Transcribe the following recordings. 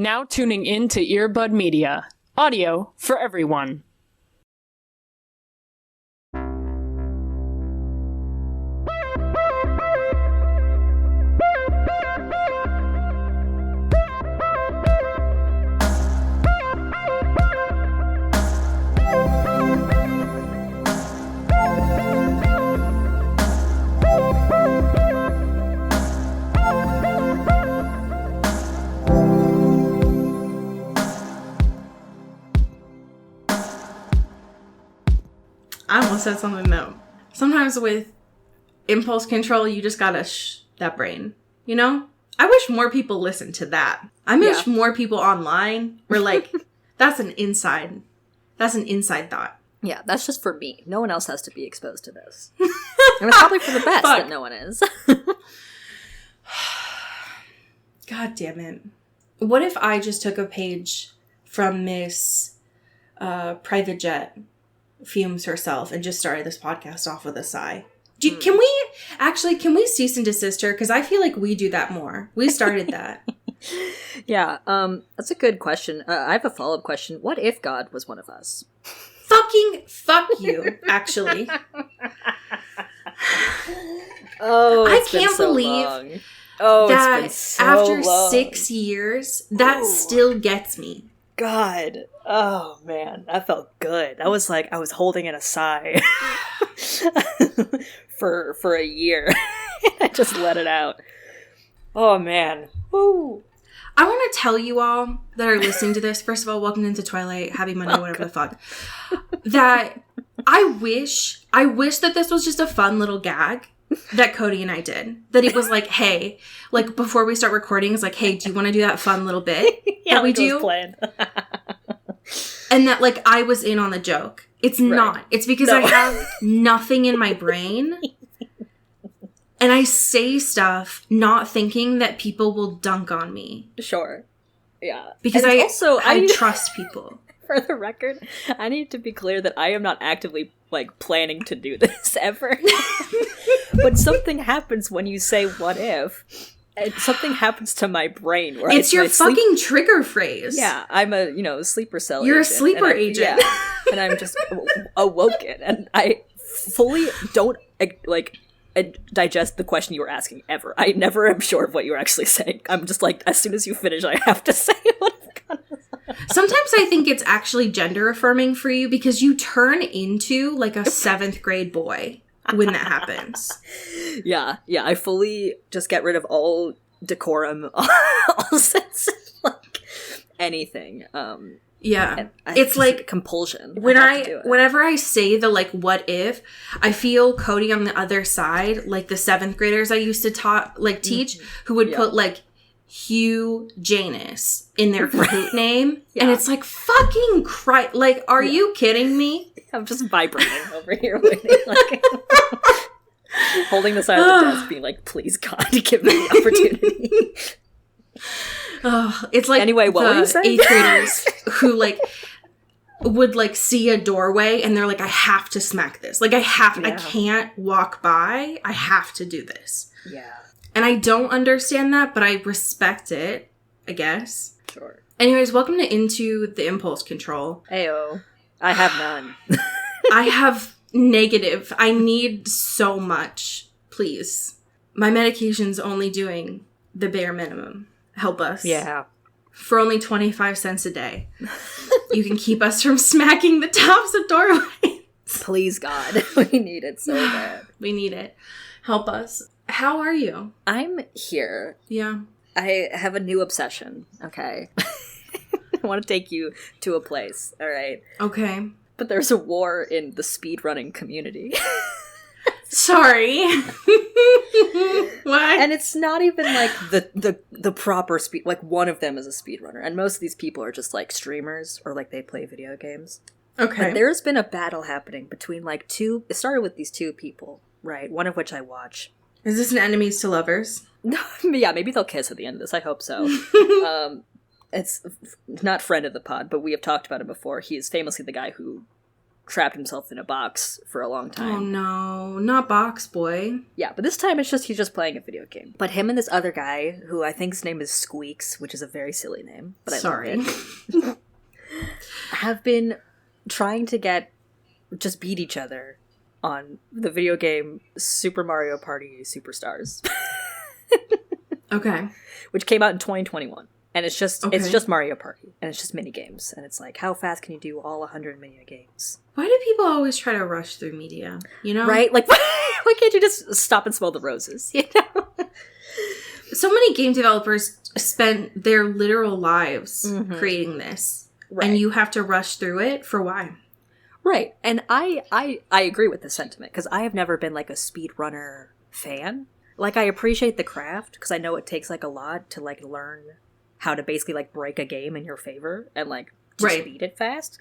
Now tuning in to Earbud Media. Audio for everyone. I almost said something though. Sometimes with impulse control, you just gotta that brain, you know? I wish more people listened to that. I wish more people online were like, that's an inside thought. Yeah, that's just for me. No one else has to be exposed to this. And it's probably for the best that no one is. God damn it. What if I just took a page from Miss Private Jet Fumes herself and just started this podcast off with a sigh? Can we cease and desist her? Because I feel like we do that more. We started that. Yeah, that's a good question. I have a follow-up question. What if God was one of us? Fuck you, actually. I can't believe that it's been so after long. 6 years, that still gets me. God. Oh, man. That felt good. That was like I was holding in a sigh for a year. I just let it out. Oh, man. Woo. I want to tell you all that are listening to this, first of all, welcome into Twilight, happy Monday, whatever the fuck, that I wish that this was just a fun little gag that Cody and I did. That it was like, hey, like before we start recording, it's like, hey, do you want to do that fun little bit that we do? And that like I was in on the joke. It's not. It's because I have nothing in my brain. And I say stuff not thinking that people will dunk on me. Sure. Yeah. Because I trust people. For the record, I need to be clear that I am not actively, like, planning to do this ever. But something happens when you say what if, and something happens to my brain. Where it's your fucking trigger phrase. Yeah, I'm a sleeper cell You're agent. A sleeper agent. Yeah, and I'm just awoken, and I fully don't, like, digest the question you were asking ever. I never am sure of what you're actually saying. I'm just like, as soon as you finish, I have to say what I've got to say. Sometimes I think it's actually gender affirming for you because you turn into like a 7th grade boy when that happens. Yeah, I fully just get rid of all decorum, all sense of, like, anything. Yeah, it's like compulsion. Whenever I say the like what if, I feel Cody on the other side, like the 7th graders I used to teach, who would put like Hugh Janus in their Kahoot name, and it's like fucking Christ, like are you kidding me? I'm just vibrating over here, waiting, like, holding the side of the desk, being like, "Please, God, give me the opportunity." Oh, it's like anyway, what were you saying? 8th graders who like would like see a doorway and they're like, I have to smack this. Like I can't walk by. I have to do this. Yeah. And I don't understand that, but I respect it, I guess. Sure. Anyways, welcome to Into the Impulse Control. Ayo. I have none. I have negative. I need so much. Please. My medication's only doing the bare minimum. Help us. Yeah. For only 25 cents a day. You can keep us from smacking the tops of doorways. Please, God. We need it so bad. We need it. Help us. How are you? I'm here. Yeah. I have a new obsession, okay? I want to take you to a place, all right? Okay. But there's a war in the speedrunning community. Sorry. What? And it's not even like the proper speed. Like one of them is a speedrunner, and most of these people are just like streamers or like they play video games. Okay. But there's been a battle happening between like two. It started with these two people, right? One of which I watch. Is this an enemies to lovers? No, yeah, maybe they'll kiss at the end of this. I hope so. It's not friend of the pod, but we have talked about him before. He is famously the guy who trapped himself in a box for a long time. Oh no, not Box Boy. Yeah, but this time he's just playing a video game. But him and this other guy, who I think his name is Squeaks, which is a very silly name, but I love it, have been trying to just beat each other on the video game Super Mario Party Superstars. Okay. Which came out in 2021. And it's just Mario Party, and it's just mini games, and it's like, how fast can you do all 100 mini games? Why do people always try to rush through media? You know, right? Like, why can't you just stop and smell the roses? You know, so many game developers spent their literal lives creating this, right. And you have to rush through it for why? Right, and I agree with this sentiment because I have never been like a speedrunner fan. Like, I appreciate the craft because I know it takes like a lot to like learn how to basically like break a game in your favor and like just beat it fast.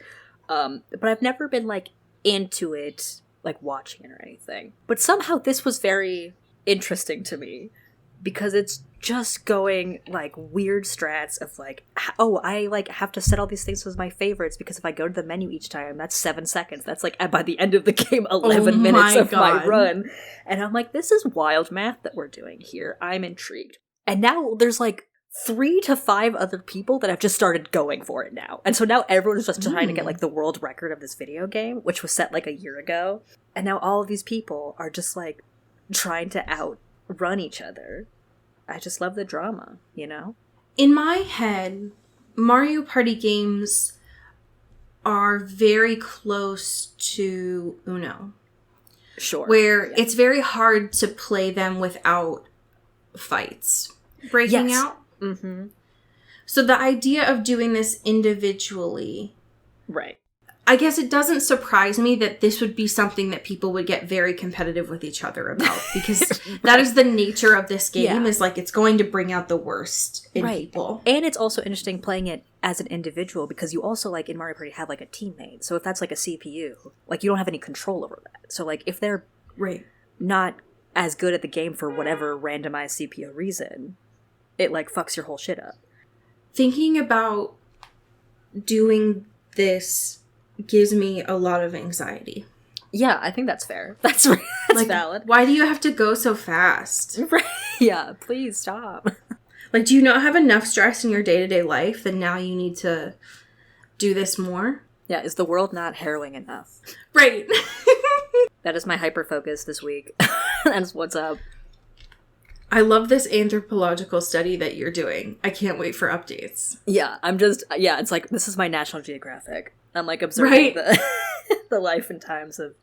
But I've never been like into it, like watching it or anything. But somehow this was very interesting to me because it's just going like weird strats of like, oh, I like have to set all these things as my favorites because if I go to the menu each time, that's 7 seconds. That's like by the end of the game, 11 minutes of my run. And I'm like, this is wild math that we're doing here. I'm intrigued. And now there's like 3 to 5 other people that have just started going for it now. And so now everyone's just trying to get like the world record of this video game, which was set like a year ago. And now all of these people are just like trying to outrun each other. I just love the drama, you know? In my head, Mario Party games are very close to Uno. Sure. Where it's very hard to play them without fights breaking out. Mm-hmm. So the idea of doing this individually, right? I guess it doesn't surprise me that this would be something that people would get very competitive with each other about because that is the nature of this game. Is like it's going to bring out the worst in people. And it's also interesting playing it as an individual because you also like in Mario Party have like a teammate. So if that's like a CPU, like you don't have any control over that. So like if they're not as good at the game for whatever randomized CPU reason, it like fucks your whole shit up. Thinking about doing this gives me a lot of anxiety. Yeah, I think that's fair. That's like, valid. Why do you have to go so fast? Right. Yeah, please stop. Like, do you not have enough stress in your day-to-day life that now you need to do this more? Yeah, is the world not harrowing enough? Right. That is my hyper-focus this week. That's what's up. I love this anthropological study that you're doing. I can't wait for updates. Yeah, it's like, this is my National Geographic. I'm like observing the life and times of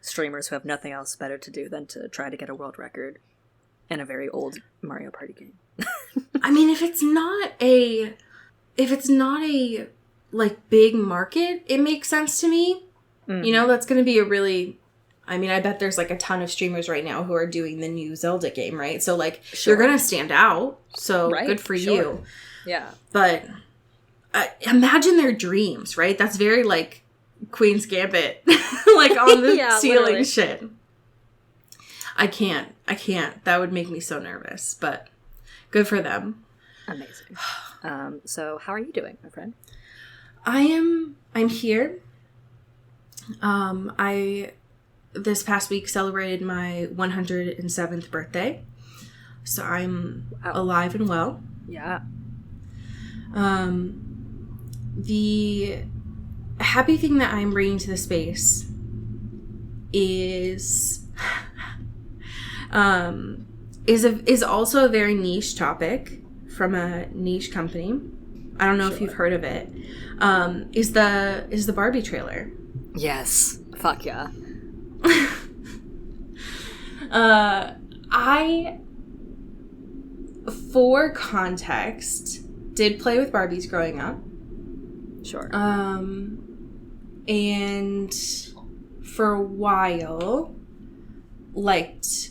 streamers who have nothing else better to do than to try to get a world record in a very old Mario Party game. I mean, if it's not a like big market, it makes sense to me. Mm. You know, that's going to be a really, I mean, I bet there's like a ton of streamers right now who are doing the new Zelda game, right? So like you're going to stand out. So good for you. Yeah. But imagine their dreams, right? That's very like Queen's Gambit, like on the ceiling literally. Shit. I can't. That would make me so nervous, but good for them. Amazing. So how are you doing, my friend? I'm here. I this past week celebrated my 107th birthday. So I'm alive and well. Yeah. The happy thing that I'm bringing to the space is also a very niche topic from a niche company. I don't know if you've heard of it. Is the Barbie trailer. Yes. Fuck yeah. I, for context, did play with Barbies growing up. Sure. And for a while, liked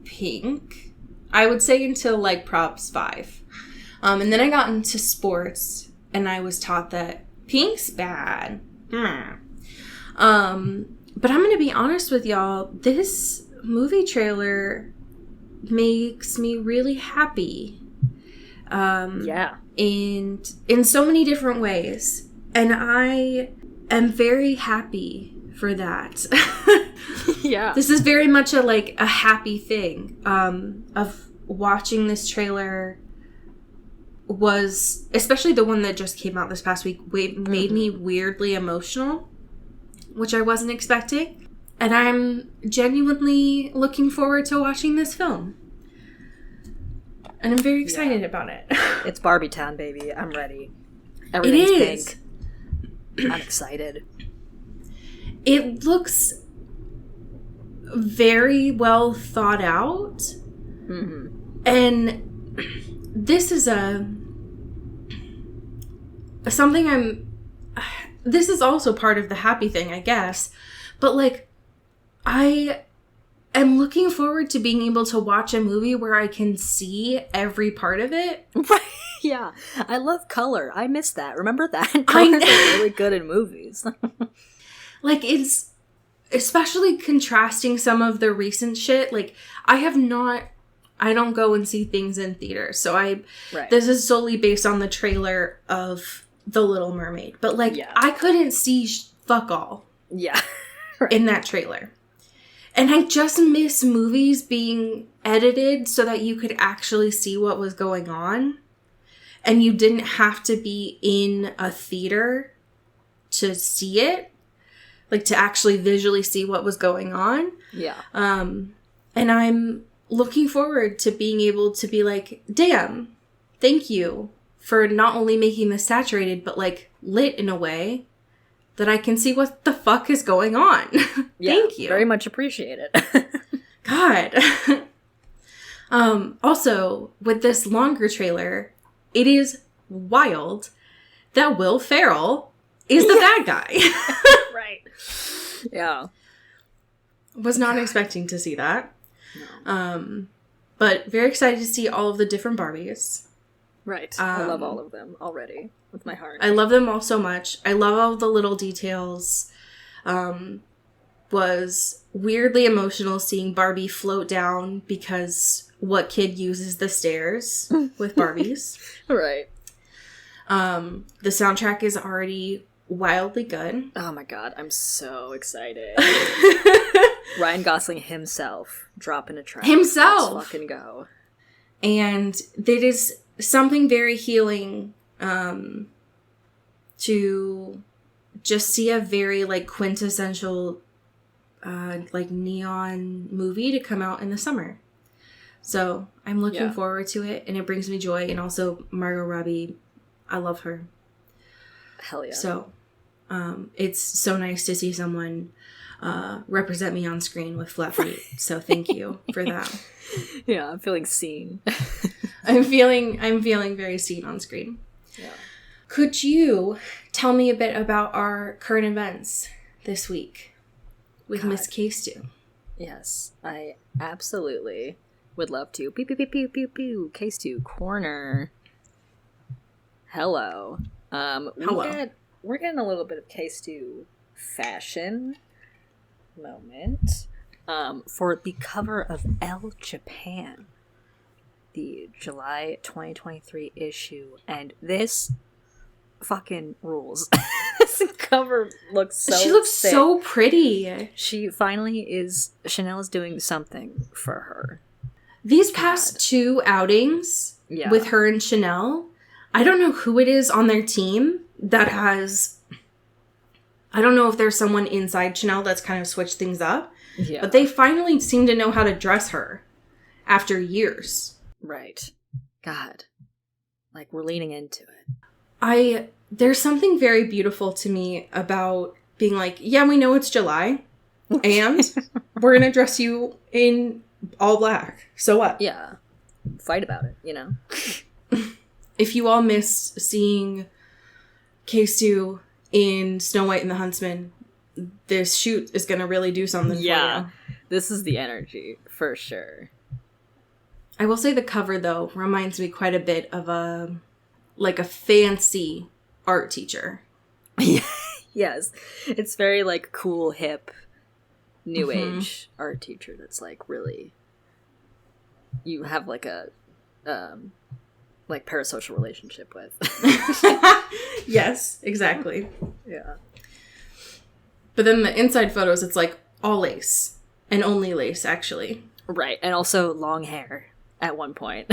Pink. I would say until like Props 5. And then I got into sports, and I was taught that Pink's bad. But I'm going to be honest with y'all. This movie trailer makes me really happy. Yeah. And in so many different ways. And I am very happy for that. Yeah. This is very much a happy thing. Of watching this trailer was, especially the one that just came out this past week, made me weirdly emotional, which I wasn't expecting. And I'm genuinely looking forward to watching this film. And I'm very excited about it. It's Barbie Town, baby. I'm ready. Everything's pink. I'm excited. It looks very well thought out. Mm-hmm. And this is this is also part of the happy thing, I guess. But I am looking forward to being able to watch a movie where I can see every part of it. Right. Yeah. I love color. I miss that. Remember that? Colors are really good in movies. It's especially contrasting some of the recent shit. I don't go and see things in theaters. So this is solely based on the trailer of The Little Mermaid. But I couldn't see fuck all. Yeah. In that trailer. And I just miss movies being edited so that you could actually see what was going on. And you didn't have to be in a theater to see it. To actually visually see what was going on. Yeah. And I'm looking forward to being able to be damn, thank you for not only making this saturated, but lit in a way that I can see what the fuck is going on. Thank you. Very much appreciate it. God. Also, with this longer trailer, it is wild that Will Ferrell is the bad guy. Right. Yeah. Was not expecting to see that. No. But very excited to see all of the different Barbies. Right. I love all of them already with my heart. I love them all so much. I love all the little details. Was weirdly emotional seeing Barbie float down because what kid uses the stairs with Barbies? Right. The soundtrack is already wildly good. Oh my god, I'm so excited. Ryan Gosling himself dropping a track. Himself! Let's fucking go. And it is something very healing to just see a very quintessential neon movie to come out in the summer. So I'm looking forward to it, and it brings me joy. And also Margot Robbie, I love her. Hell yeah. So it's so nice to see someone represent me on screen with flat feet. So thank you for that. Yeah, I'm feeling seen. I'm feeling very seen on screen. Yeah. Could you tell me a bit about our current events this week with Miss Case 2? Yes, I absolutely would love to. Pew, pew, pew, pew, pew, pew. Case 2 corner. Hello. Hello. We're getting a little bit of Case 2 fashion moment. For the cover of Elle Japan, the July 2023 issue, and this fucking rules. This cover looks so She looks sick. so pretty. She finally is, Chanel is doing something for her. These past two outings with her and Chanel, I don't know who it is on their team that has, I don't know if there's someone inside Chanel that's kind of switched things up. Yeah. But they finally seem to know how to dress her after years. Right. God. We're leaning into it. There's something very beautiful to me about being we know it's July, and we're going to dress you in all black. So what? Yeah. Fight about it, you know? If you all missed seeing Case 2 in Snow White and the Huntsman, this shoot is going to really do something for you. This is the energy, for sure. I will say the cover, though, reminds me quite a bit of a fancy art teacher. Yes. It's very, cool, hip, new age art teacher that's, really... You have, a parasocial relationship with. Yes, exactly. Yeah. But then the inside photos, it's like all lace. And only lace, actually. Right. And also long hair at one point.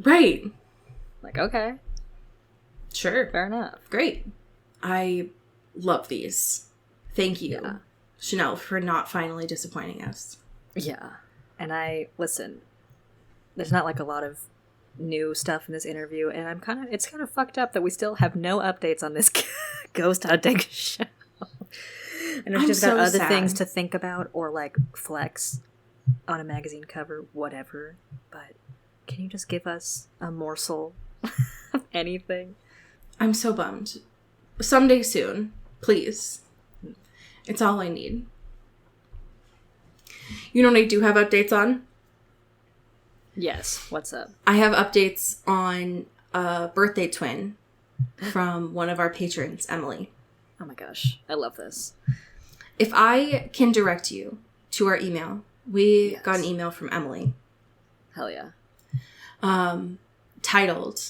Right. Like, okay. Sure. Fair enough. Great. I love these. Thank you, Chanel, for not finally disappointing us. Yeah. And listen, there's not like a lot of new stuff in this interview, and it's kind of fucked up that we still have no updates on this ghost hunting show. And I've just got other things to think about or like flex on a magazine cover, whatever. But can you just give us a morsel of anything? I'm so bummed. Someday soon, please. It's all I need. You know what I do have updates on? Yes. What's up? I have updates on a birthday twin from one of our patrons, Emily. Oh my gosh. I love this. If I can direct you to our email, we got an email from Emily. Hell yeah. Titled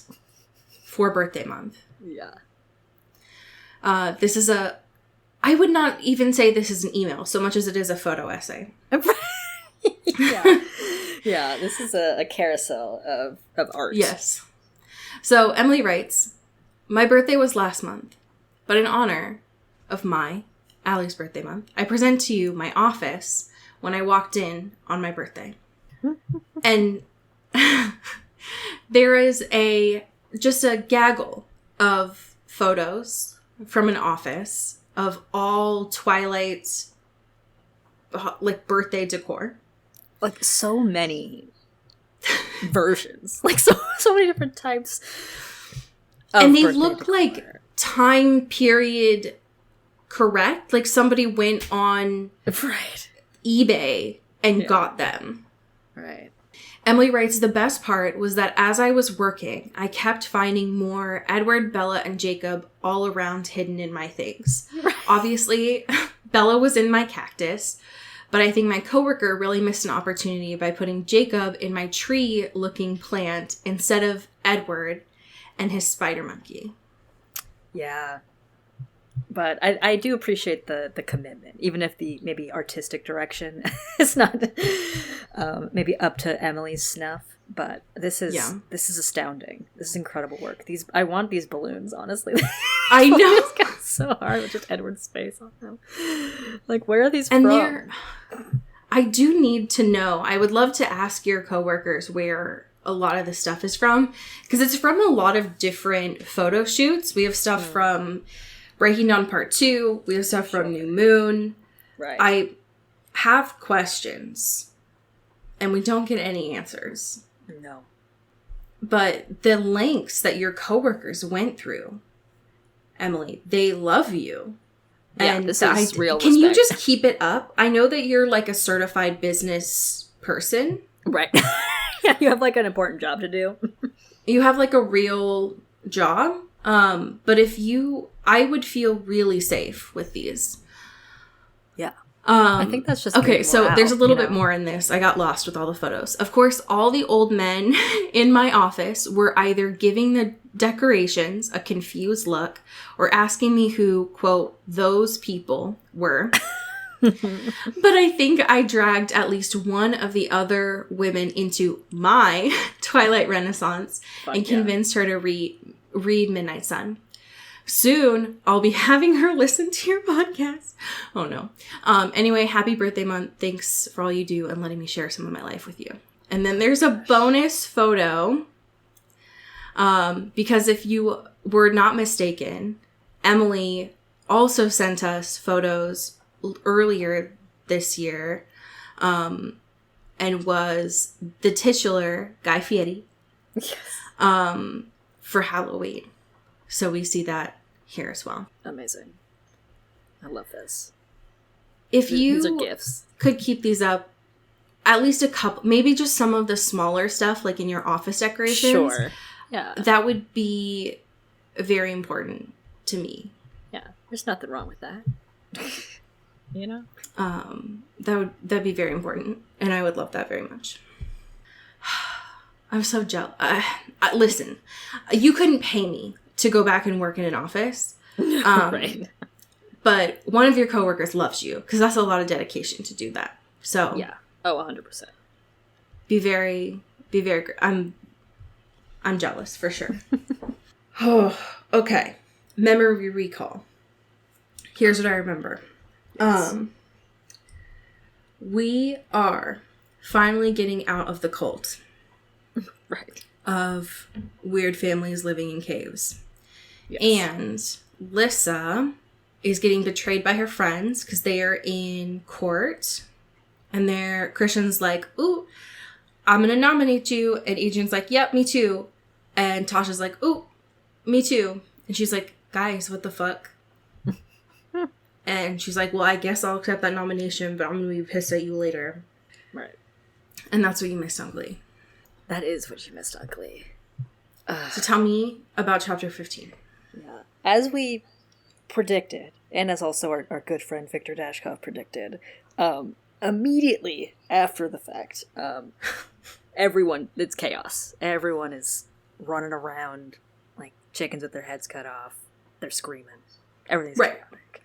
For Birthday Month. Yeah. This is I would not even say this is an email so much as it is a photo essay. Yeah. Yeah, this is a carousel of art. Yes. So Emily writes, my birthday was last month, but in honor of Allie's birthday month, I present to you my office when I walked in on my birthday. And there is just a gaggle of photos from an office of all Twilight, like, birthday decor. Like, so many versions. Like, so many different types of and they birthday look decor. like time period correct. Like, somebody went on eBay and got them. Right. Emily writes, the best part was that as I was working, I kept finding more Edward, Bella, and Jacob all around hidden in my things. Right. Obviously, Bella was in my cactus, but I think my coworker really missed an opportunity by putting Jacob in my tree-looking plant instead of Edward and his spider monkey. Yeah. But I do appreciate the commitment, even if the maybe artistic direction is not maybe up to Emily's snuff. But this is astounding. This is incredible work. I want these balloons, honestly. I know. It's got so hard with just Edward's face on them. Like, where are these from? I do need to know. I would love to ask your coworkers where a lot of the stuff is from, because it's from a lot of different photo shoots. We have stuff from Breaking Dawn Part 2. We have stuff from New Moon. Right. I have questions, and we don't get any answers. No. But the lengths that your coworkers went through, Emily, they love you. Yeah, and this is real Can you respect. just keep it up? I know that you're like a certified business person. Right. Yeah, you have like an important job to do. You have like a real job. But I would feel really safe with these. Yeah. I think that's just okay. So morale, there's a little bit more in this. I got lost with all the photos. Of course, all the old men in my office were either giving the decorations a confused look or asking me who, quote, those people were. But I think I dragged at least one of the other women into my Twilight Renaissance and convinced her to read Midnight Sun. Soon, I'll be having her listen to your podcast. Oh, no. Anyway, happy birthday month. Thanks for all you do and letting me share some of my life with you. And then there's a bonus photo. Because if you were not mistaken, Emily also sent us photos earlier this year and was the titular Guy Fieri for Halloween. So we see that here as well. Amazing. I love this. If These are you gifts. could keep these up, at least a couple, maybe just some of the smaller stuff, like in your office decorations. Sure. Yeah. That would be very important to me. Yeah. There's nothing wrong with that. You know? That'd be very important, and I would love that very much. I'm so jealous. Listen, you couldn't pay me to go back and work in an office. Right. but one of your coworkers loves you, because that's a lot of dedication to do that. So Yeah. Oh, 100%. be very. I'm jealous for sure. Oh, okay. Memory recall. Here's what I remember. Yes. We are finally getting out of the cult Right. of weird families living in caves. Yes. And Lissa is getting betrayed by her friends because they are in court. And Christian's like, ooh, I'm going to nominate you. And Adrian's like, yep, me too. And Tasha's like, ooh, me too. And she's like, guys, what the fuck? And she's like, well, I guess I'll accept that nomination, but I'm going to be pissed at you later. Right. And that's what you missed on Glee. That is what you missed on Glee. So tell me about chapter 15. Yeah. As we predicted, and as also our good friend Victor Dashkov predicted, immediately after the fact, it's chaos. Everyone is running around like chickens with their heads cut off. They're screaming. Everything's chaotic.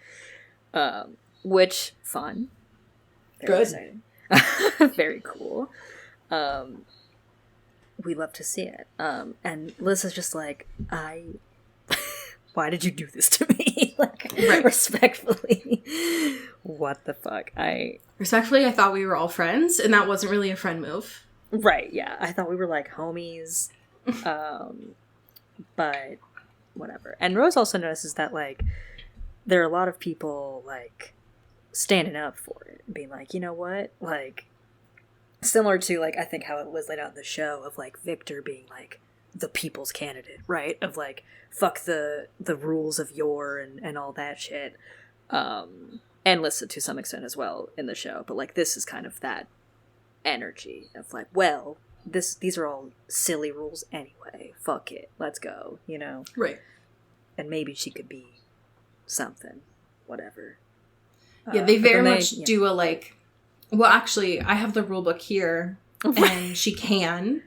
Which, fun. Very exciting. Very cool. We love to see it. And Liz is just like, why did you do this to me? Like, respectfully. What the fuck? Respectfully, I thought we were all friends, and that wasn't really a friend move. Right, yeah. I thought we were like homies. But whatever. And Rose also notices that like there are a lot of people like standing up for it, being like, you know what? Like, similar to like I think how it was laid out in the show of like Victor being like the people's candidate, right? Of like fuck the rules of yore and all that shit. And Lissa to some extent as well in the show, but like this is kind of that energy of like, well, these are all silly rules anyway. Fuck it, let's go, you know? Right. And maybe she could be something, whatever. Yeah, they very much do a like. Well, actually, I have the rule book here, and she can.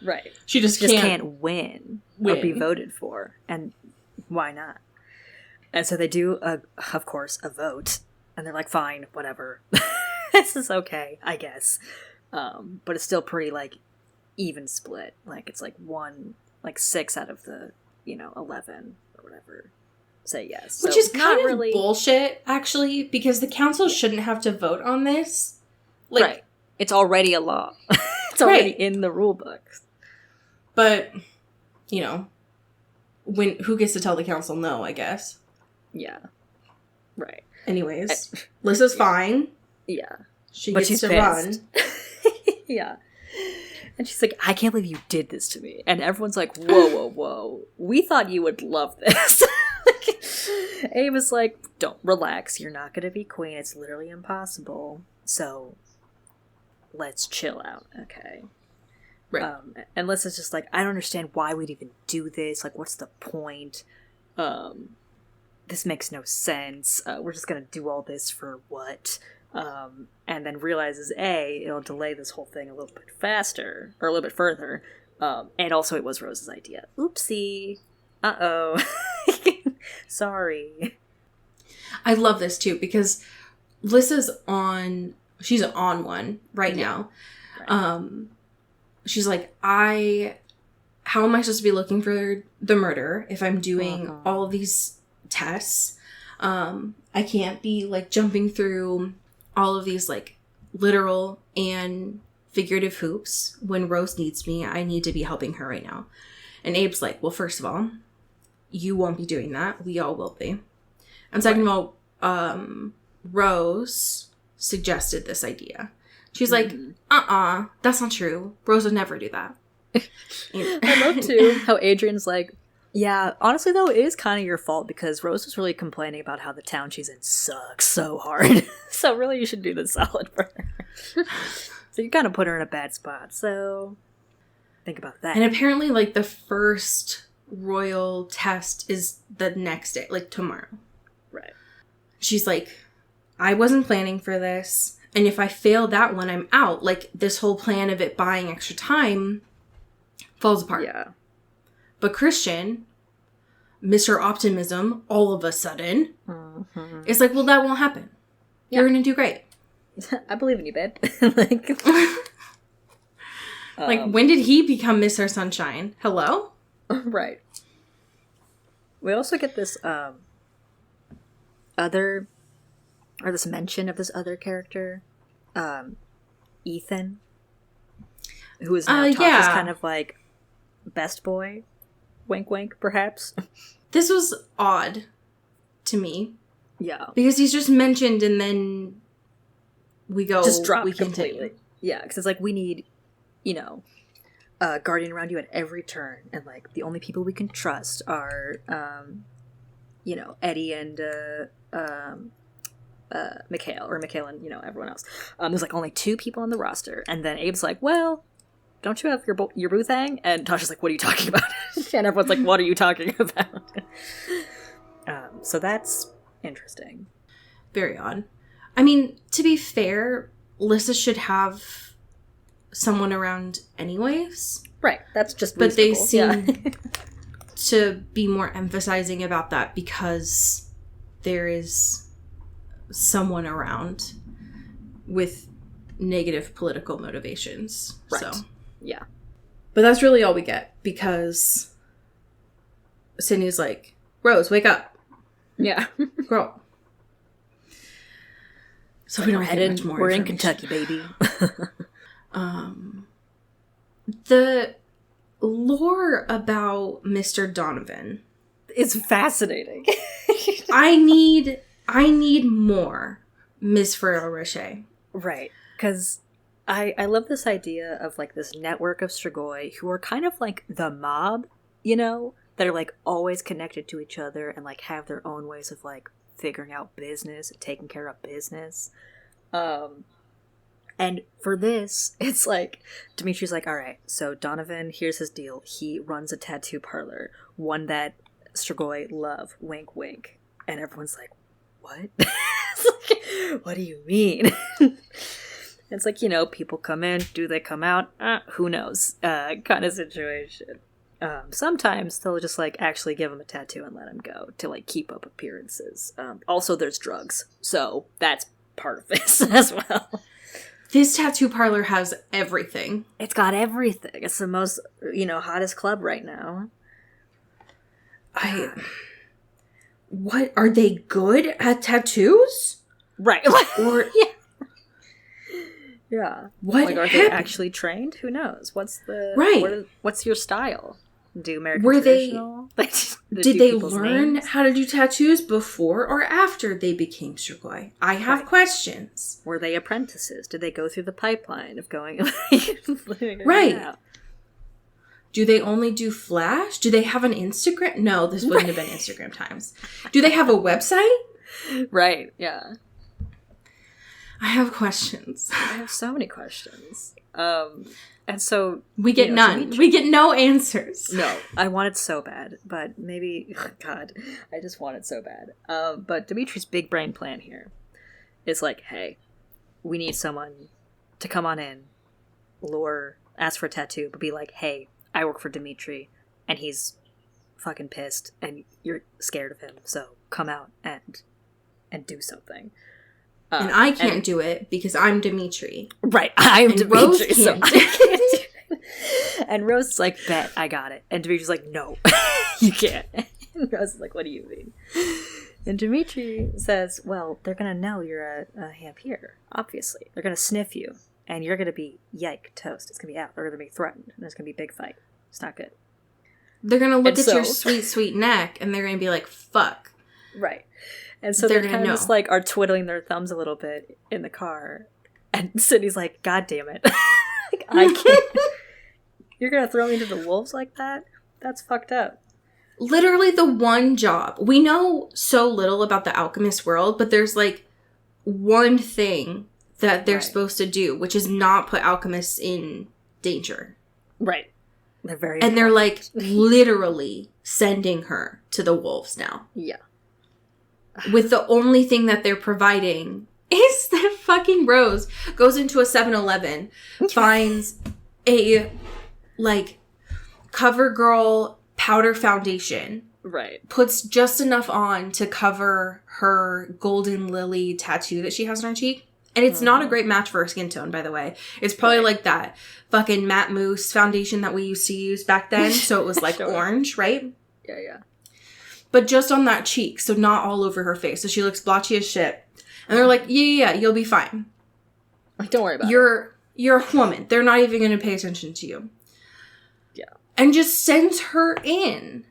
Right. She just can't win or be voted for, and why not? And so they do, of course, a vote, and they're like, fine, whatever. This is okay, I guess. But it's still pretty, like, even split. Like, it's like 6 out of the, 11 or whatever say yes. Which is kind of really bullshit, actually, because the council shouldn't have to vote on this. Like, right. It's already a law. It's already in the rule book. But, who gets to tell the council no, I guess. Yeah. Right. Anyways, Lissa's fine. Yeah. She gets to run. Yeah. And she's like, I can't believe you did this to me. And everyone's like, whoa, whoa, whoa. We thought you would love this. Abe is like, don't relax. You're not going to be queen. It's literally impossible. So let's chill out. Okay. Right. And Lissa's just like, I don't understand why we'd even do this. Like, what's the point? This makes no sense. We're just going to do all this for what? And then realizes, A, it'll delay this whole thing a little bit faster, or a little bit further. And also it was Rose's idea. Oopsie. Uh-oh. Sorry. I love this, too, because Lissa's she's on one right now. Right. She's like, how am I supposed to be looking for the murder if I'm doing all of these tests? I can't be, like, jumping through all of these, like, literal and figurative hoops. When Rose needs me, I need to be helping her right now. And Abe's like, well, first of all, you won't be doing that. We all will be. And second of all, Rose suggested this idea. She's like, that's not true. Rose would never do that. I love, too, how Adrian's like, yeah, honestly, though, it is kind of your fault because Rose was really complaining about how the town she's in sucks so hard. So really, you should do the solid for her. So you kind of put her in a bad spot. So think about that. And apparently, like, the first royal test is the next day, like tomorrow. Right. She's like, I wasn't planning for this. And if I fail that one, I'm out. Like, this whole plan of it buying extra time falls apart. Yeah. But Christian, Mr. Optimism, all of a sudden, It's like, well, that won't happen. Yeah. You're gonna do great. I believe in you, babe. Like, when did he become Mr. Sunshine? Hello? Right. We also get this this mention of this other character, Ethan, who is now taught as kind of like best boy, wink wink, perhaps. This was odd to me. Yeah. Because he's just mentioned and then we drop we completely. continue. Yeah, because it's like we need, guardian around you at every turn, and like the only people we can trust are, Eddie and Mikhail and everyone else. There's like only 2 people on the roster, and then Abe's like, well, don't you have your boo thing? And Tasha's like, what are you talking about? And everyone's like, what are you talking about? So that's interesting. Very odd. I mean, to be fair, Lissa should have someone around anyways. Right. That's just But they reasonable. seem to be more emphasizing about that because there is someone around with negative political motivations. Right. So. Yeah. But that's really all we get because Sydney's like, Rose, wake up. Yeah. Girl. So we don't get much more We're in information. Kentucky, baby. The lore about Mr. Donovan. It's fascinating. I need more Ms. Ferrero Rocher. Right. Because I love this idea of like this network of Strigoi who are kind of like the mob, that are like always connected to each other and like have their own ways of like figuring out business and taking care of business. And for this, it's like Dimitri's like, all right, so Donovan, here's his deal. He runs a tattoo parlor, one that Strigoi love, wink wink. And everyone's like, what? It's like, what do you mean? It's like, people come in, do they come out? Who knows? Kind of situation. Sometimes they'll just like actually give him a tattoo and let him go to like keep up appearances. Also, there's drugs, so that's part of this as well. This tattoo parlor has everything. It's got everything. It's the most, hottest club right now. What are they good at tattoos? Right. Or yeah. Yeah. What like, are they happened? actually trained? Who knows? What's the Right. What's your style? Do American Were they- traditional? Did they learn how to do tattoos before or after they became Strigoi? I have Right. questions. Were they apprentices? Did they go through the pipeline of going Right. Do they only do Flash? Do they have an Instagram? No, this wouldn't have been Instagram times. Do they have a website? Right. Yeah. I have questions. I have so many questions. And so We get none. Dimitri- We get no answers. No, I want it so bad, but maybe God, I just want it so bad. But Dimitri's big brain plan here is like, hey, we need someone to come on in, lure, ask for a tattoo, but be like, hey, I work for Dimitri, and he's fucking pissed, and you're scared of him, so come out and do something. And I can't do it because I'm Dimitri. Right, I'm And Dimitri. Rose so can't I do can't do it. And Rose is like, bet, I got it. And Dimitri's like, no, you can't. And Rose is like, what do you mean? And Dimitri says, well, they're going to know you're a vampire, obviously. They're going to sniff you, and you're going to be, yike, toast. It's going to be out. They're going to be threatened, and there's going to be a big fight. It's not good. They're going to look And at so- your sweet, sweet neck, and they're going to be like, fuck. Right. And so They're they're gonna kind of know. just like are twiddling their thumbs a little bit in the car. And Sydney's like, God damn it. Like, I can't. You're going to throw me into the wolves like that? That's fucked up. Literally the one job. We know so little about the alchemist world, but there's like one thing that they're Right. supposed to do, which is not put alchemists in danger. Right. They're very And they're important. like literally sending her to the wolves now. Yeah. With the only thing that they're providing is that fucking Rose goes into a 7-Eleven, finds a like CoverGirl powder foundation, Right. puts just enough on to cover her golden lily tattoo that she has on her cheek. And it's not a great match for her skin tone, by the way. It's probably like that fucking matte mousse foundation that we used to use back then. So it was like orange, right? Yeah, yeah. But just on that cheek, so not all over her face. So she looks blotchy as shit. And they're like, yeah, you'll be fine. Like, don't worry about it. You're a woman. They're not even going to pay attention to you. Yeah. And just sends her in.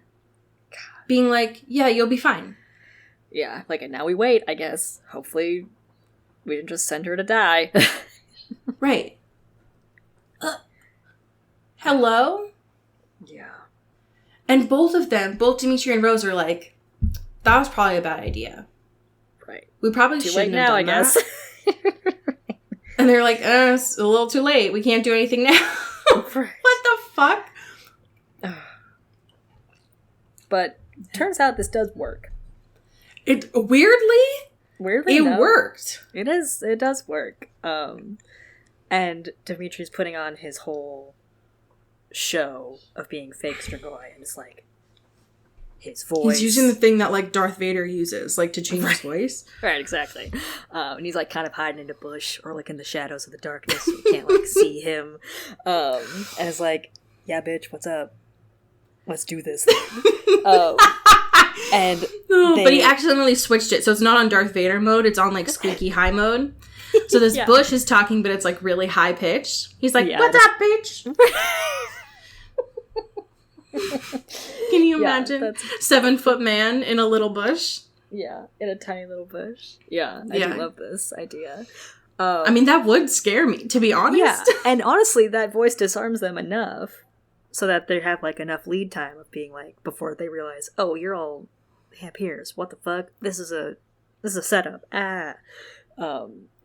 Being like, yeah, you'll be fine. Yeah, like, and now we wait, I guess. Hopefully we didn't just send her to die. Right. Hello? Yeah. And both of them, both Dimitri and Rose, are like, that was probably a bad idea. Right. We probably Too shouldn't late have now, done I guess. that. And they're like, it's a little too late. We can't do anything now. What the fuck? But turns out this does work. It weirdly, Weirdly, it no. worked. It does work. And Dimitri's putting on his whole show of being fake Strigoi, and it's like his voice. He's using the thing that like Darth Vader uses, like to change his voice. Right, exactly. And he's like kind of hiding in a bush or like in the shadows of the darkness, so you can't like see him. And it's like, yeah, bitch, what's up? Let's do this thing. And but he accidentally switched it, so it's not on Darth Vader mode, it's on like squeaky high mode. So this bush is talking, but it's like really high pitched. He's like, what's up, bitch? Can you imagine? 7-foot man in a little bush? Yeah, in a tiny little bush. Yeah, I do love this idea. I mean, that would scare me, to be honest. Yeah, and honestly, that voice disarms them enough so that they have like enough lead time of being like, before they realize, oh, you're all peers. What the fuck? This is a setup. And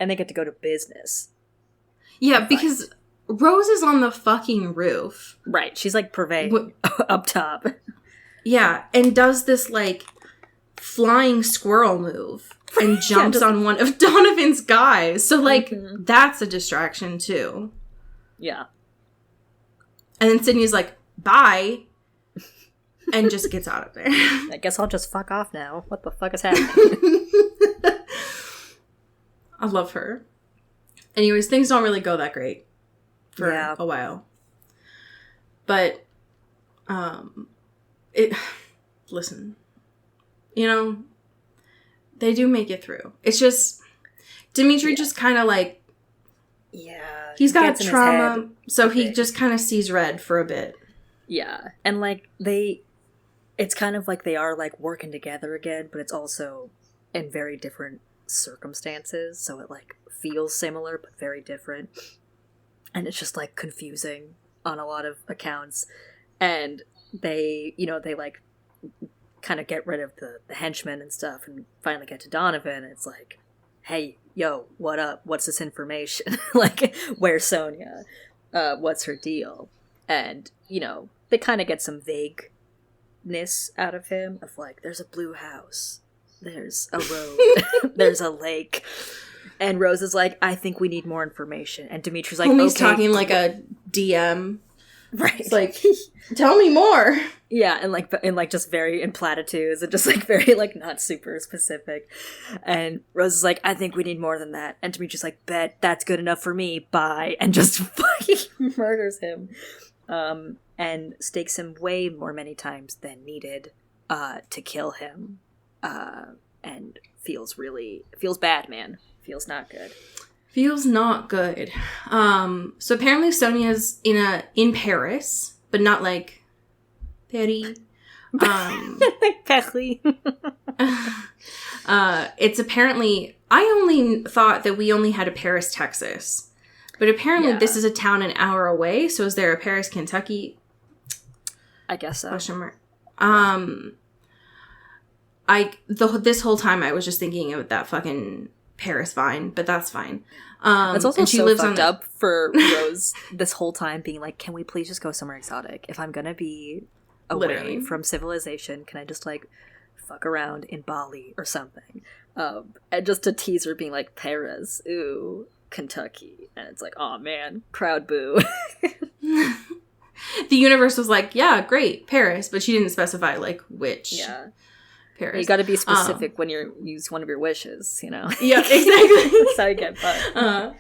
they get to go to business. Yeah, because Rose is on the fucking roof. Right, she's like purveying up top. Yeah, and does this like flying squirrel move and jumps on one of Donovan's guys. So like that's a distraction too. Yeah. And then Sydney's like, bye. And just gets out of there. I guess I'll just fuck off now. What the fuck is happening? I love her. Anyways, things don't really go that great for a while. But, listen, you know, they do make it through. It's just, Dimitri just kind of like, he's got trauma, so he just kind of sees red for a bit. Yeah, and like it's kind of like they are like working together again, but it's also in very different circumstances, so it like feels similar but very different, and it's just like confusing on a lot of accounts. And they like kind of get rid of the henchmen and stuff and finally get to Donovan, and it's like, hey, yo, what up, what's this information? Like, where's Sonia? What's her deal? And they kind of get some vagueness out of him of like, there's a blue house, there's a road, there's a lake. And Rose is like, I think we need more information. And Dimitri's like, Homie's okay. talking like a DM. Right. It's like, tell me more. Yeah, and like just very in platitudes and just like very like not super specific. And Rose is like, I think we need more than that. And Dimitri's like, bet, that's good enough for me, bye. And just fucking murders him. And stakes him way more many times than needed to kill him. And feels bad, man. Feels not good. Feels not good. So apparently Sonia's in Paris, but not like Paris. Paris. It's apparently, I only thought that we only had a Paris, Texas, but apparently this is a town an hour away. So is there a Paris, Kentucky? I guess so. Question mark. This whole time I was just thinking of that fucking Paris vine, but that's fine. It's also she so lives fucked up for Rose this whole time being like, can we please just go somewhere exotic? If I'm gonna be away from civilization, can I just like fuck around in Bali or something? And just to tease her being like, Paris, ooh, Kentucky. And it's like, oh man, crowd boo. The universe was like, yeah, great, Paris, but she didn't specify like which Paris. You got to be specific when you use one of your wishes, you know. Yeah, exactly. That's how you get fucked.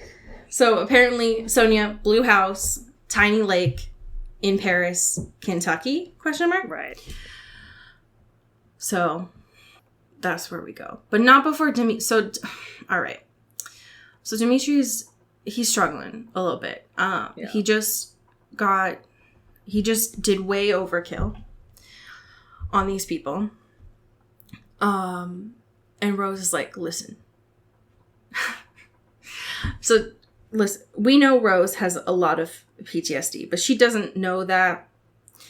So apparently, Sonia, blue house, tiny lake in Paris, Kentucky? Question mark. Right. So that's where we go, but not before Dimitri. So, all right. So Dimitri's he's struggling a little bit. He just did way overkill on these people. And Rose is like, listen. So listen, we know Rose has a lot of PTSD, but she doesn't know that.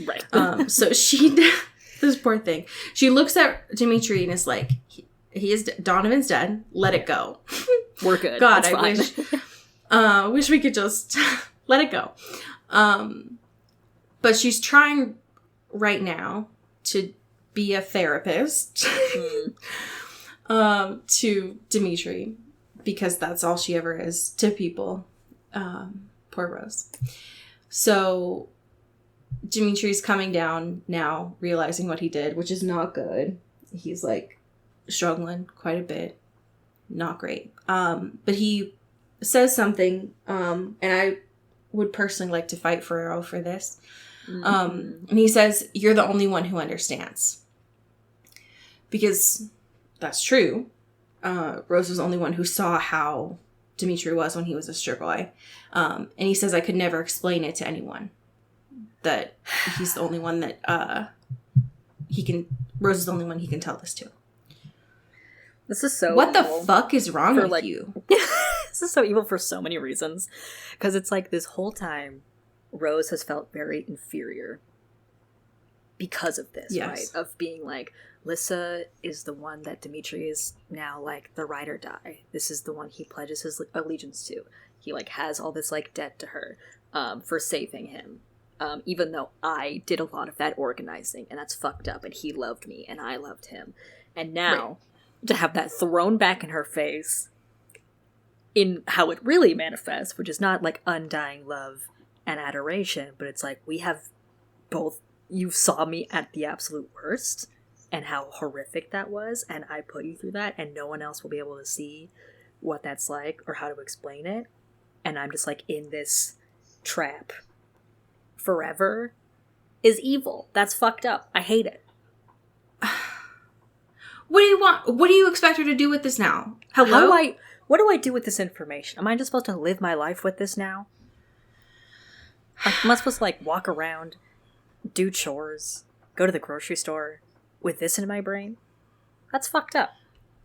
Right. So this poor thing. She looks at Dimitri and is like, Donovan's dead. Let it go. We're good. God, It's I wish we could just let it go. But she's trying right now to be a therapist to Dimitri, because that's all she ever is to people. Poor Rose. So Dimitri's coming down now, realizing what he did, which is not good. He's like struggling quite a bit. Not great. But he says something, and I would personally like to fight for Arrow for this. And he says, you're the only one who understands. Because that's true. Rose was the only one who saw how Dimitri was when he was a stripper boy. And he says, I could never explain it to anyone. That he's the only one that Rose is the only one he can tell this to. This is so what evil the fuck is wrong with like, you? This is so evil for so many reasons. Because it's like this whole time, Rose has felt very inferior because of this, right? Of being like, Lissa is the one that Dimitri is now like the ride or die. This is the one he pledges his allegiance to. He like has all this like debt to her for saving him. Even though I did a lot of that organizing, and that's fucked up, and he loved me, and I loved him. And now, to have that thrown back in her face in how it really manifests, which is not like undying love and adoration, but it's like, we have both, you saw me at the absolute worst, and how horrific that was, and I put you through that, and no one else will be able to see what that's like, or how to explain it, and I'm just like in this trap forever, is evil. That's fucked up. I hate it. What do you want? What do you expect her to do with this now? Hello? What do I do with this information? Am I just supposed to live my life with this now? Am I supposed to like walk around, do chores, go to the grocery store with this in my brain? That's fucked up.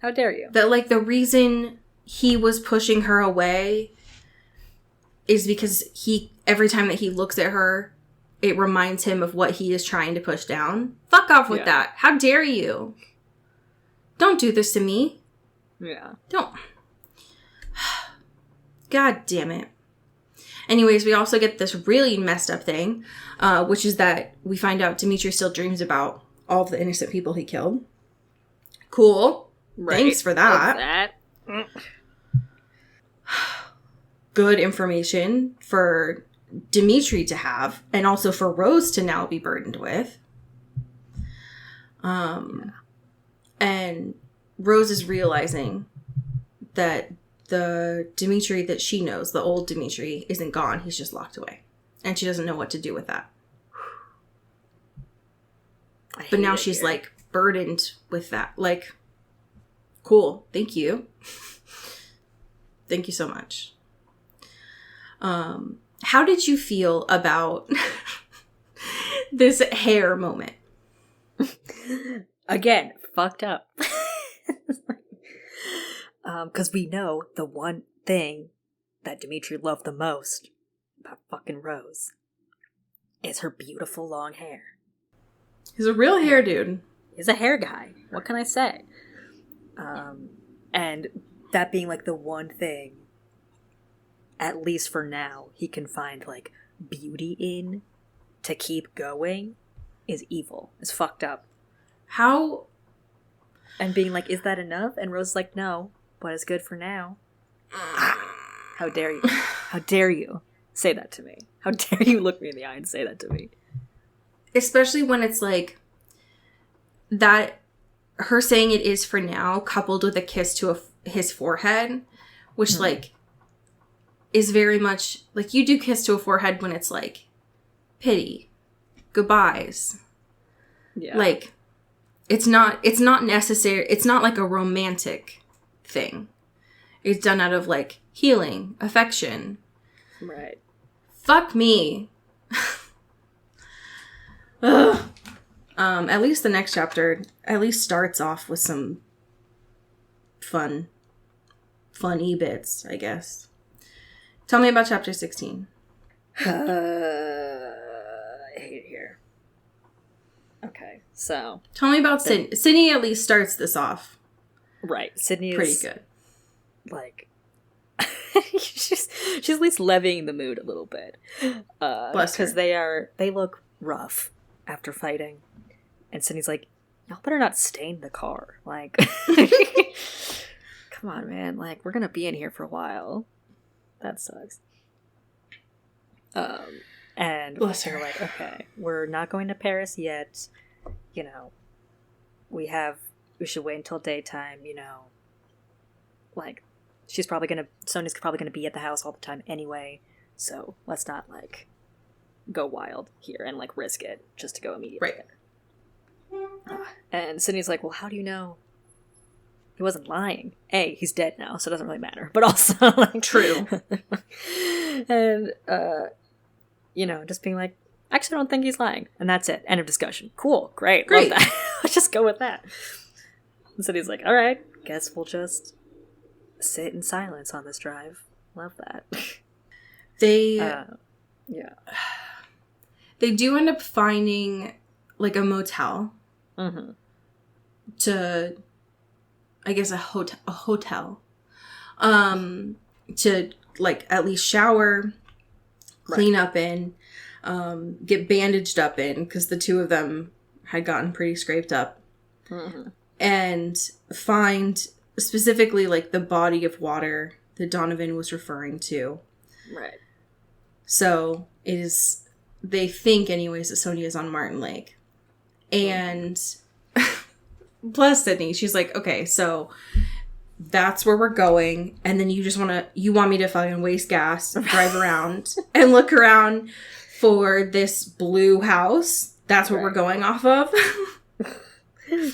How dare you? That like the reason he was pushing her away is because every time that he looks at her, it reminds him of what he is trying to push down. Fuck off with that. How dare you? Don't do this to me. Yeah. Don't. God damn it. Anyways, we also get this really messed up thing, which is that we find out Dimitri still dreams about all of the innocent people he killed. Cool. Right. Thanks for that. Good information for Dimitri to have, and also for Rose to now be burdened with. And Rose is realizing that the Dimitri that she knows, the old Dimitri, isn't gone. He's just locked away. And she doesn't know what to do with that. But now she's like burdened with that. Like, cool. Thank you. Thank you so much. How did you feel about this hair moment? Again, fucked up. Because we know the one thing that Dimitri loved the most about fucking Rose is her beautiful long hair. He's a real hair dude. He's a hair guy. What can I say? And that being like the one thing, at least for now, he can find like beauty in to keep going is evil. It's fucked up. How? And being like, is that enough? And Rose is like, no, but it's good for now. How dare you? How dare you? say that to me? How dare you look me in the eye and say that to me? Especially when it's like that, her saying it is for now, coupled with a kiss to his forehead, which like is very much like, you do kiss to a forehead when it's like pity, goodbyes. Yeah. Like, it's not necessary. It's not like a romantic thing. It's done out of like healing, affection. Right. Fuck me. Ugh. At least the next chapter at least starts off with some funny bits, I guess. Tell me about chapter 16. I hate it here. Okay, so Tell me about Sydney. Sydney at least starts this off. Right, Sydney is pretty good. Like, she's at least levying the mood a little bit. Bless her. Because they look rough after fighting. And Sydney's like, y'all better not stain the car. Like, come on, man. Like, we're gonna be in here for a while. That sucks. And Bless her. they're like, okay, we're not going to Paris yet. You know, we should wait until daytime, you know. Like, Sonia's probably gonna be at the house all the time anyway. So let's not, like, go wild here and, like, risk it just to go immediately. Right. And Sydney's like, well, how do you know he wasn't lying? A, he's dead now, so it doesn't really matter. But also, like... True. And, you know, just being like, actually, I don't think he's lying. And that's it. End of discussion. Cool. Great. Love that. Let's just go with that. And Sydney's like, all right, guess we'll just sit in silence on this drive. Love that. Yeah. They do end up finding, like, a motel. Mm-hmm. To, I guess, a hotel. To, like, at least shower, clean up in, get bandaged up in, because the two of them had gotten pretty scraped up. Mm-hmm. And find specifically, like, the body of water that Donovan was referring to. Right. So it is, they think anyways, that Sonia is on Martin Lake. And bless Sydney, she's like, okay, so that's where we're going. And then you want me to fucking waste gas, drive around and look around for this blue house. That's what we're going off of.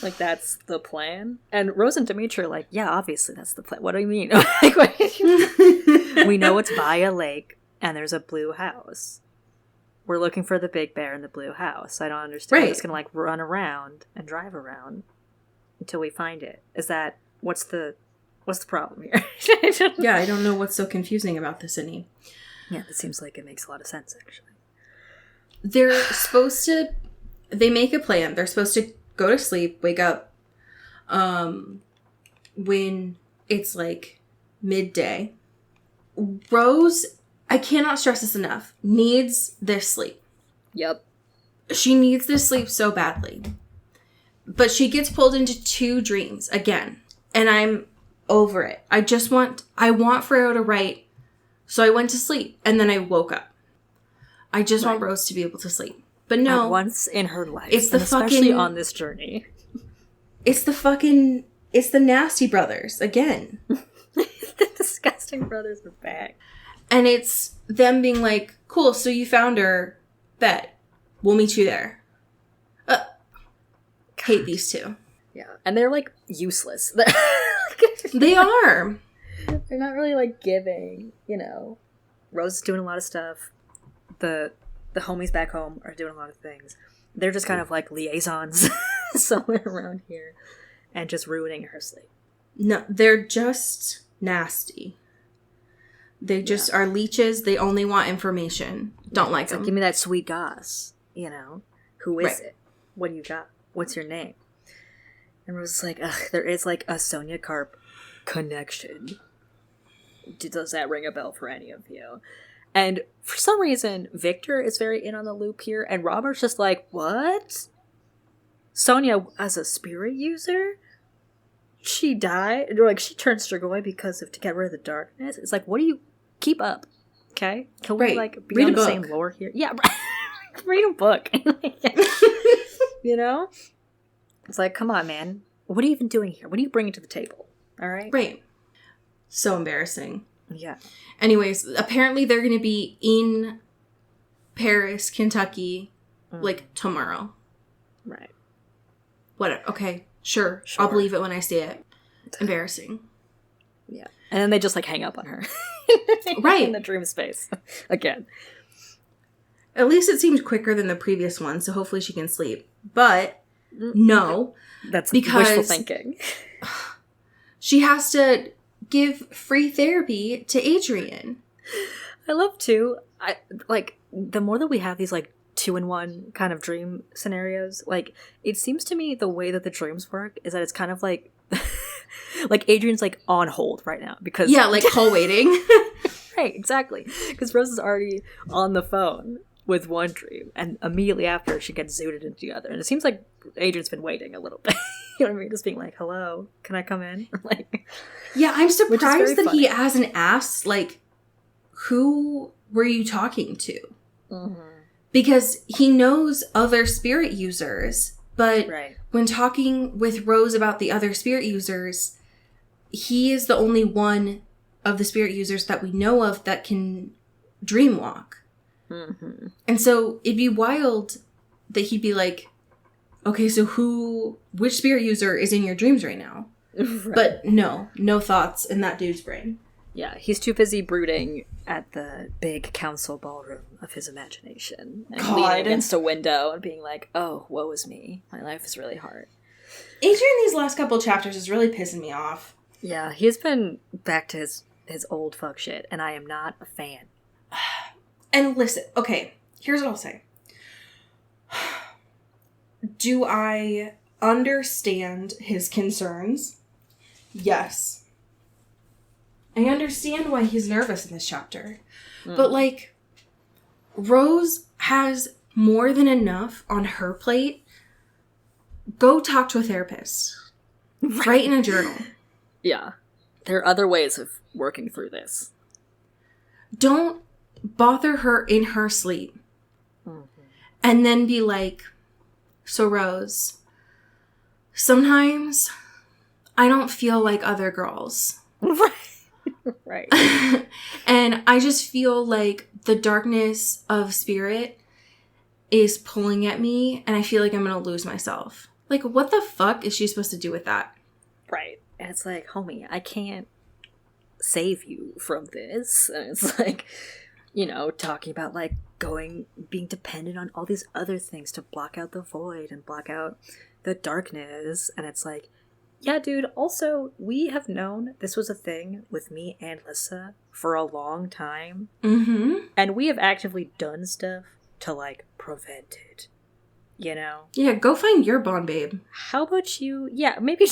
Like, that's the plan. And Rose and Dimitri are like, yeah, obviously that's the plan. What do you mean? Like, what do you mean? We know it's by a lake and there's a blue house. We're looking for the big bear in the blue house. I don't understand. Right. We're just gonna, like, run around and drive around until we find it. What's the problem here? Yeah, I don't know what's so confusing about this, Sydney. Yeah, it seems like it makes a lot of sense, actually. They make a plan. They're supposed to go to sleep, wake up, when it's, like, midday. Rose, I cannot stress this enough, needs this sleep. Yep. She needs this sleep so badly. But she gets pulled into two dreams again. And I'm over it. I want Freo to write, so I went to sleep. And then I woke up. I just want Rose to be able to sleep. But no. At once in her life. It's especially on this journey. It's the Nasty Brothers again. The disgusting brothers are back. And it's them being like, cool, so you found her. Bet. We'll meet you there. Hate these two. Yeah. And they're, like, useless. They are. They're not really, like, giving, you know. Rose is doing a lot of stuff. The homies back home are doing a lot of things. They're just kind of, like, liaisons somewhere around here. And just ruining her sleep. No, they're just nasty. They just are leeches. They only want information. Don't like them. Like, give me that sweet goss. You know? Who is it? What do you got? What's your name? And Rose is like, ugh, there is, like, a Sonia Carp connection. Does that ring a bell for any of you? And for some reason, Victor is very in on the loop here, and Robert's just like, what? Sonia as a spirit user? She died? Or, like, she turned Strigoi to get rid of the darkness? It's like, what do you... Keep up. Okay? Can we, Right. like, be Read on a the same book. lore here? Yeah, read a book. You know? It's like, come on, man. What are you even doing here? What are you bringing to the table? All right? Right. So embarrassing. Yeah. Anyways, apparently they're going to be in Paris, Kentucky, like, tomorrow. Right. Whatever. Okay, sure. I'll believe it when I see it. Embarrassing. Yeah. And then they just, like, hang up on her. Right. In the dream space. Again. At least it seemed quicker than the previous one, so hopefully she can sleep. But, no. That's because wishful thinking. She has to give free therapy to Adrian. I love too. The more that we have these like 2-in-1 kind of dream scenarios, like it seems to me the way that the dreams work is that it's kind of like like Adrian's like on hold right now because like call waiting. Right, exactly, because Rose is already on the phone with one dream, and immediately after she gets zooted into the other, and it seems like Adrian's been waiting a little bit. You know what I mean? Just being like, "Hello, can I come in?" Like, yeah, I'm surprised that funny. he hasn't asked like, "Who were you talking to?" mm-hmm. Because he knows other spirit users, but Right. when talking with Rose about the other spirit users, he is the only one of the spirit users that we know of that can dream walk. Mm-hmm. And so it'd be wild that he'd be like, okay, so which spirit user is in your dreams right now? Right. But no thoughts in that dude's brain. Yeah, he's too busy brooding at the big council ballroom of his imagination and God. leaning against a window and being like, oh, woe is me. My life is really hard. Adrian, these last couple chapters is really pissing me off. Yeah, he's been back to his old fuck shit, and I am not a fan. And listen, okay, here's what I'll say. Do I understand his concerns? Yes. I understand why he's nervous in this chapter. But, like, Rose has more than enough on her plate. Go talk to a therapist. Write in a journal. Yeah. There are other ways of working through this. Don't bother her in her sleep. Mm-hmm. And then be like, so Rose, sometimes I don't feel like other girls. Right. And I just feel like the darkness of spirit is pulling at me and I feel like I'm going to lose myself. Like, what the fuck is she supposed to do with that? Right. And it's like, homie, I can't save you from this. And it's like, you know, talking about like being dependent on all these other things to block out the void and block out the darkness. And it's like, yeah, dude, also, we have known this was a thing with me and Lissa for a long time. Mm-hmm. And we have actively done stuff to, like, prevent it. You know? Yeah, go find your Bond babe. How about you... Yeah, maybe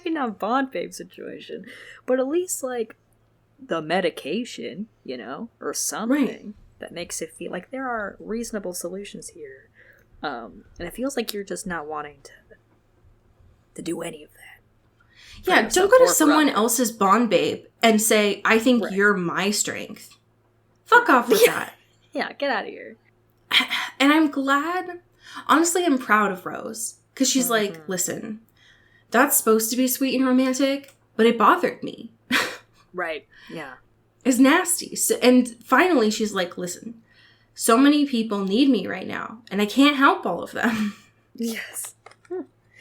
not Bond babe situation, but at least, like, the medication, you know? Or something that makes it feel like there are reasonable solutions here. And it feels like you're just not wanting to do any of that. Yeah, don't go to someone else's Bond babe and say, I think you're my strength. Fuck off with that. Yeah, get out of here. And I'm glad, honestly, I'm proud of Rose. Because she's like, listen, that's supposed to be sweet and romantic, but it bothered me. Right, yeah. It's nasty. So, and finally, she's like, listen, so many people need me right now, and I can't help all of them. Yes.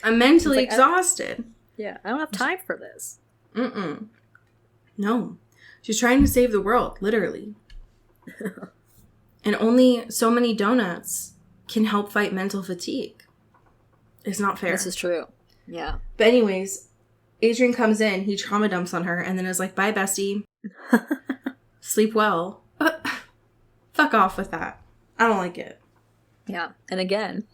I'm mentally exhausted. Yeah, I don't have time for this. No. She's trying to save the world, literally. And only so many donuts can help fight mental fatigue. It's not fair. This is true. Yeah. But anyways, Adrian comes in, he trauma dumps on her, and then is like, bye, bestie. Sleep well. Fuck off with that. I don't like it. Yeah. And again,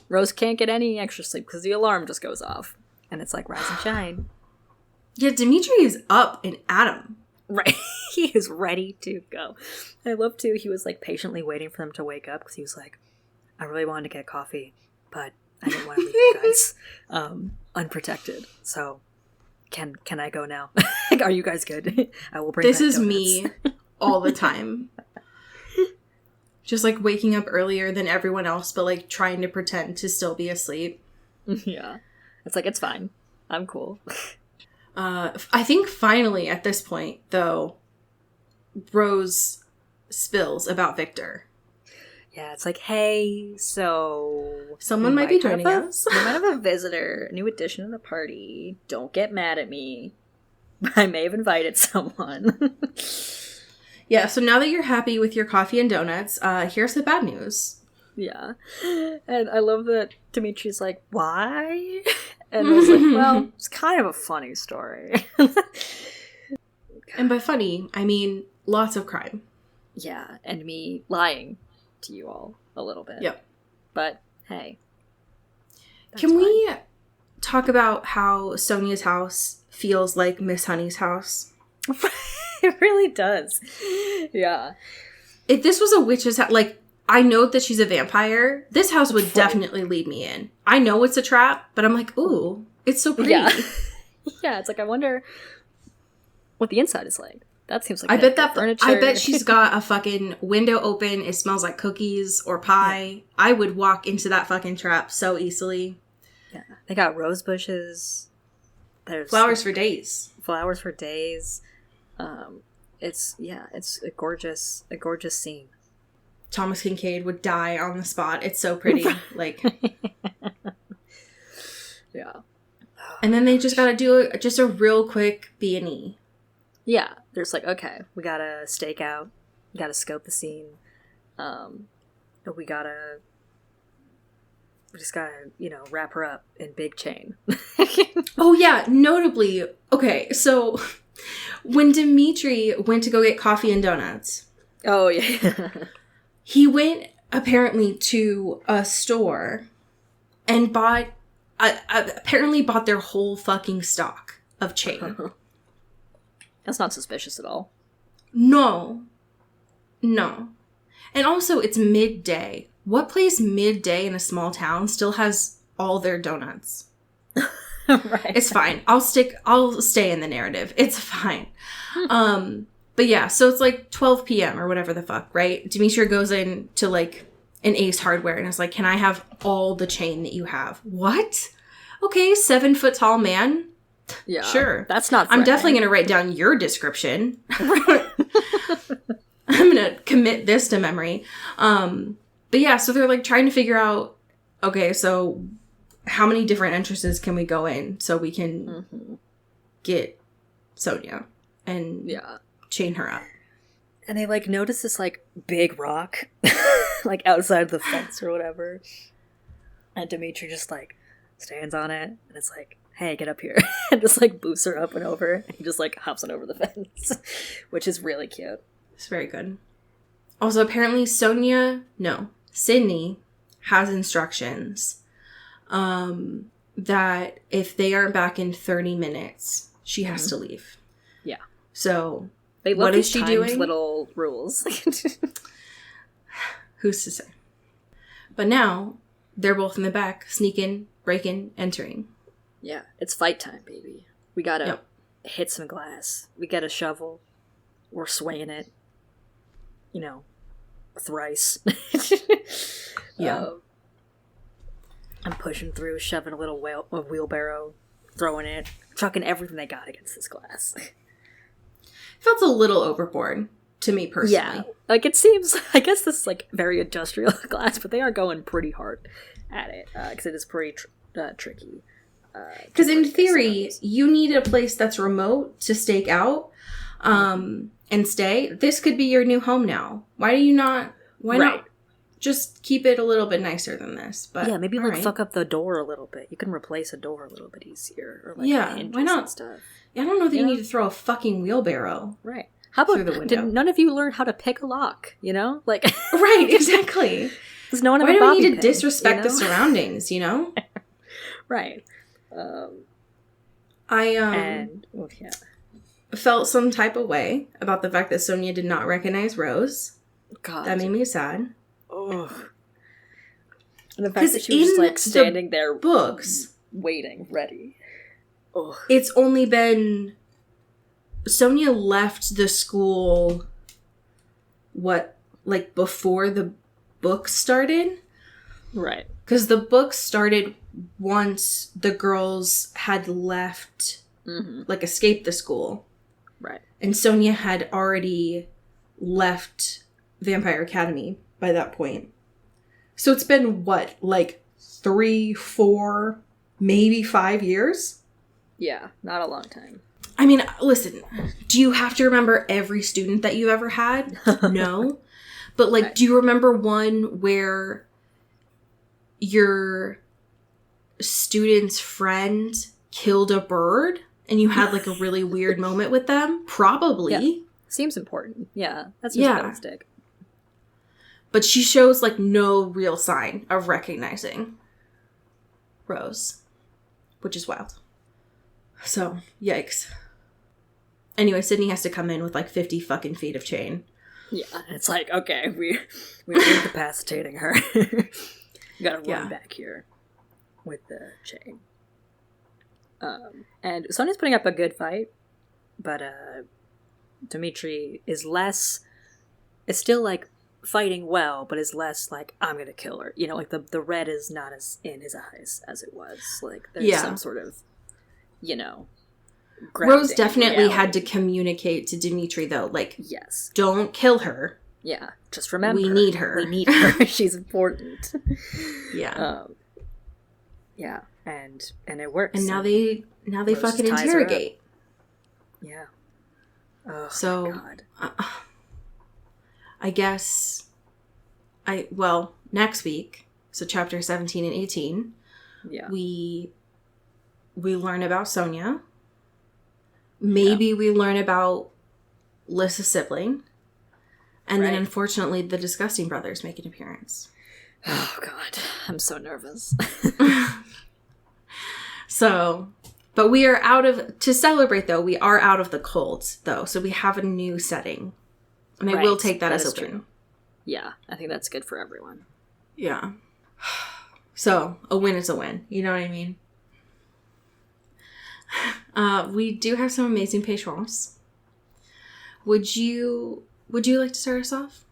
Rose can't get any extra sleep because the alarm just goes off. And it's like, rise and shine. Yeah, Dimitri is up and at him. Right. He is ready to go. I love, too, he was, like, patiently waiting for them to wake up because he was like, I really wanted to get coffee, but I didn't want to leave you guys unprotected. So, can I go now? Are you guys good? I will bring This back is donuts. me all the time. Just, like, waking up earlier than everyone else, but, like, trying to pretend to still be asleep. Yeah. It's like, it's fine. I'm cool. I think finally, at this point, though, Rose spills about Victor. Yeah, it's like, hey, so... Someone might be joining us. We might have a visitor, a new addition to the party. Don't get mad at me. I may have invited someone. Yeah, so now that you're happy with your coffee and donuts, here's the bad news. Yeah. And I love that Dimitri's like, why? And I was like, well, it's kind of a funny story. And by funny, I mean lots of crime. Yeah, and me lying to you all a little bit. Yep. But, hey. Can we talk about how Sonia's house feels like Miss Honey's house? It really does. Yeah. If this was a witch's house, like, I know that she's a vampire. This house would definitely lead me in. I know it's a trap, but I'm like, ooh, it's so pretty. Yeah. Yeah, it's like, I wonder what the inside is like. That seems like I bet furniture. she's got a fucking window open. It smells like cookies or pie. Yeah. I would walk into that fucking trap so easily. Yeah. They got rose bushes. There's flowers for days. Flowers for days. It's a gorgeous scene. Thomas Kincaid would die on the spot. It's so pretty. Like, yeah. And then they just gotta do just a real quick B&E. Yeah, there's like, okay, we gotta stake out, we gotta scope the scene, we just gotta, wrap her up in big chain. Oh yeah, notably, okay, so when Dimitri went to go get coffee and donuts. Oh yeah. He went apparently to a store and apparently bought their whole fucking stock of chain. That's not suspicious at all. No. And also, it's midday. What place midday in a small town still has all their donuts? Right. It's fine. I'll stay in the narrative. It's fine. But yeah, so it's like 12 p.m. or whatever the fuck, right? Demetria goes in to like an Ace Hardware and is like, can I have all the chain that you have? What? Okay, 7 foot tall man. Yeah. Sure. That's not I'm definitely going to write down your description. I'm going to commit this to memory. But yeah, so they're like trying to figure out, okay, so how many different entrances can we go in so we can get Sonia and chain her up? And they like notice this like big rock like outside the fence or whatever. And Dimitri just like stands on it and it's like, hey, get up here. And just like boosts her up and over. And he just like hops on over the fence, which is really cute. It's very good. Also, apparently Sydney has instructions that if they aren't back in 30 minutes, she has to leave. Yeah. So what is she doing? Little rules. Who's to say? But now they're both in the back, sneaking, breaking, entering. Yeah, it's fight time, baby. We gotta hit some glass. We get a shovel. We're swaying it. Thrice. I'm pushing through, shoving a little wheelbarrow, throwing it, chucking everything they got against this glass. Felt a little overboard to me personally. Yeah, like it seems. I guess this is like very industrial glass, but they are going pretty hard at it because it is pretty tricky. Because in theory, you need a place that's remote to stake out and stay. This could be your new home now. Why do you not? Why not just keep it a little bit nicer than this? But yeah, maybe like fuck up the door a little bit. You can replace a door a little bit easier. Or like why not? Stuff. I don't know that you need to throw a fucking wheelbarrow. Right. How about did none of you learn how to pick a lock? Like right, exactly. Does no one? Why do we need to disrespect the surroundings? Right. I felt some type of way about the fact that Sonia did not recognize Rose. God, that made me sad. Oh, and the fact that she was just like standing there, books waiting, ready. Oh, it's only been Sonia left the school. Before the book started. Right. Because the book started once the girls had left, like, escaped the school. Right. And Sonia had already left Vampire Academy by that point. So it's been, what, like 3, 4, maybe 5 years? Yeah, not a long time. I mean, listen, do you have to remember every student that you've ever had? No. But, like, do you remember one where your student's friend killed a bird and you had, like, a really weird moment with them? Probably. Yeah. Seems important. Yeah, that's just realistic. But she shows, like, no real sign of recognizing Rose, which is wild. So, yikes. Anyway, Sydney has to come in with, like, 50 fucking feet of chain. Yeah, it's like, okay, we're incapacitating her. We gotta run back here with the chain. And Sonia's putting up a good fight, but Dimitri is still, like, fighting well, but is less like, I'm gonna kill her. You know, like, the red is not as in his eyes as it was. Like, there's some sort of, you know, Rose definitely had to communicate to Dimitri, though, like, yes, don't kill her. Yeah, just remember, we need her. We need her. She's important. Yeah. Yeah, and it works. And now they Rose fucking ties her interrogate. Yeah. Oh, so, my God. I guess, next week, so chapter 17 and 18, we learn about Sonia. Maybe we learn about Lissa's sibling. And then, unfortunately, the Disgusting Brothers make an appearance. Oh, God. I'm so nervous. So, but we are to celebrate, though, we are out of the cult, though. So we have a new setting. And I will take that as a win. Yeah, I think that's good for everyone. Yeah. So, a win is a win. You know what I mean? We do have some amazing patrons. Would you like to start us off?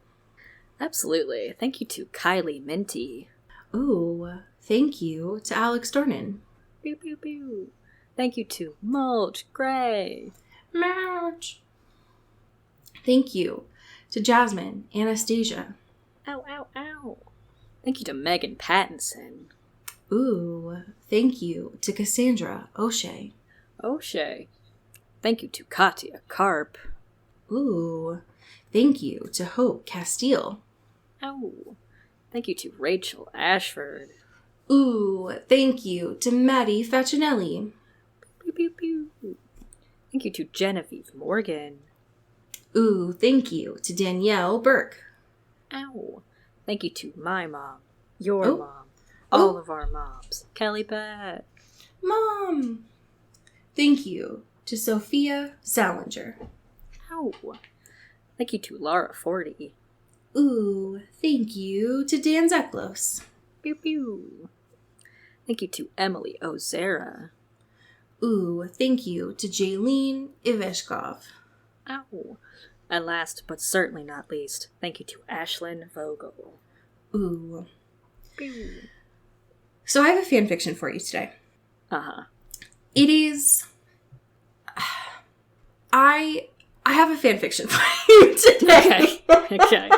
Absolutely. Thank you to Kylie Minty. Ooh, thank you to Alex Dornan. Pew, pew, pew. Thank you to Mulch Gray. Mulch. Thank you to Jasmine Anastasia. Ow, ow, ow. Thank you to Megan Pattinson. Ooh, thank you to Cassandra O'Shea. O'Shea. Thank you to Katya Karp. Ooh, thank you to Hope Castile. Ow. Thank you to Rachel Ashford. Ooh, thank you to Maddie Facinelli. Pew, pew, pew. Thank you to Genevieve Morgan. Ooh, thank you to Danielle Burke. Ow. Thank you to my mom, your mom, all of our moms. Kelly Beck. Mom. Thank you to Sophia Salinger. Ow. Thank you to Laura Forty. Ooh, thank you to Dan Zeklos. Pew pew. Thank you to Emily Ozera. Ooh, thank you to Jaylene Iveshkov. Ow. And last but certainly not least, thank you to Ashlyn Vogel. Ooh. Pew. So I have a fan fiction for you today. Uh-huh. It is... I have a fan fiction for you today. Okay.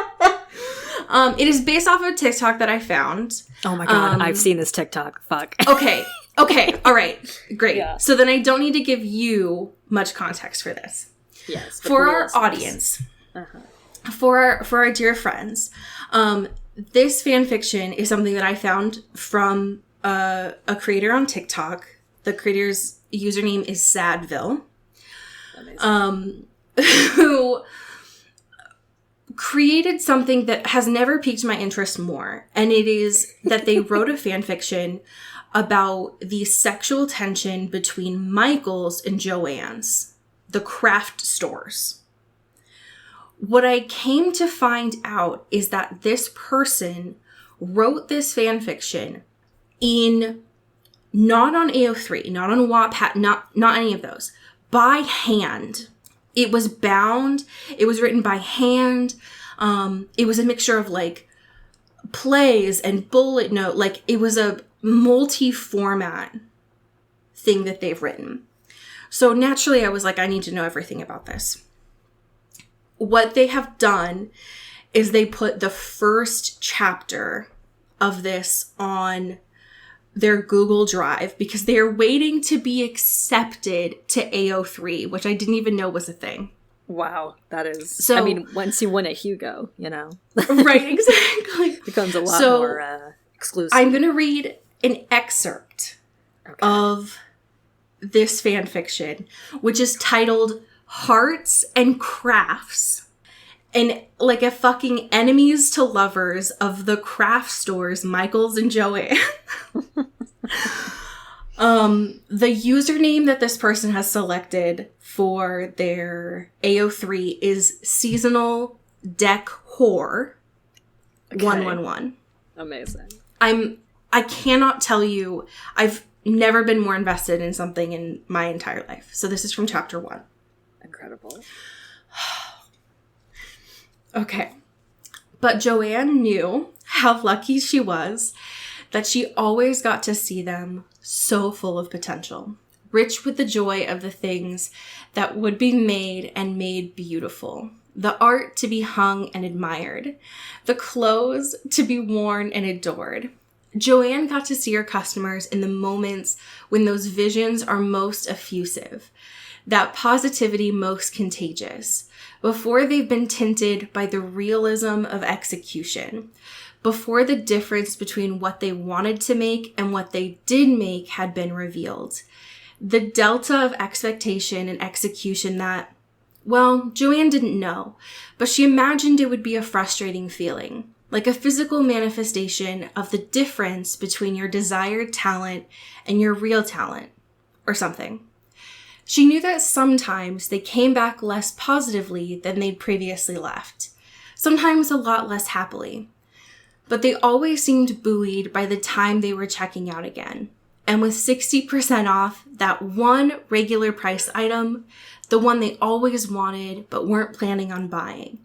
It is based off of a TikTok that I found. Oh my God, I've seen this TikTok. Fuck. Okay. All right. Great. Yeah. So then I don't need to give you much context for this. Yes. For our audience, for our dear friends, this fan fiction is something that I found from a creator on TikTok. The creator's username is Sadville, who created something that has never piqued my interest more, and it is that they wrote a fan fiction about the sexual tension between Michael's and Joanne's, the craft stores. What I came to find out is that this person wrote this fan fiction not on AO3, not on Wattpad, not any of those, by hand. It was bound. It was written by hand. It was a mixture of like plays and bullet note. Like, it was a multi-format thing that they've written. So naturally, I was like, I need to know everything about this. What they have done is they put the first chapter of this on their Google Drive because they are waiting to be accepted to AO3, which I didn't even know was a thing. Wow, that is... So, I mean, once you win a Hugo, you know. Right, exactly. It becomes a lot more exclusive. I'm going to read an excerpt of this fan fiction, which is titled Hearts and Crafts. And like a fucking enemies to lovers of the craft stores, Michaels and Joanne. The username that this person has selected for their AO3 is Seasonal Deck Whore 111. Amazing. I cannot tell you, I've never been more invested in something in my entire life. So this is from chapter 1. Incredible. Okay. But Joanne knew how lucky she was that she always got to see them so full of potential, rich with the joy of the things that would be made and made beautiful, the art to be hung and admired, the clothes to be worn and adored. Joanne got to see her customers in the moments when those visions are most effusive, that positivity most contagious, before they've been tinted by the realism of execution, before the difference between what they wanted to make and what they did make had been revealed. The delta of expectation and execution that, well, Joanne didn't know, but she imagined it would be a frustrating feeling, like a physical manifestation of the difference between your desired talent and your real talent, or something. She knew that sometimes they came back less positively than they'd previously left, sometimes a lot less happily. But they always seemed buoyed by the time they were checking out again. And with 60% off that one regular price item, the one they always wanted but weren't planning on buying,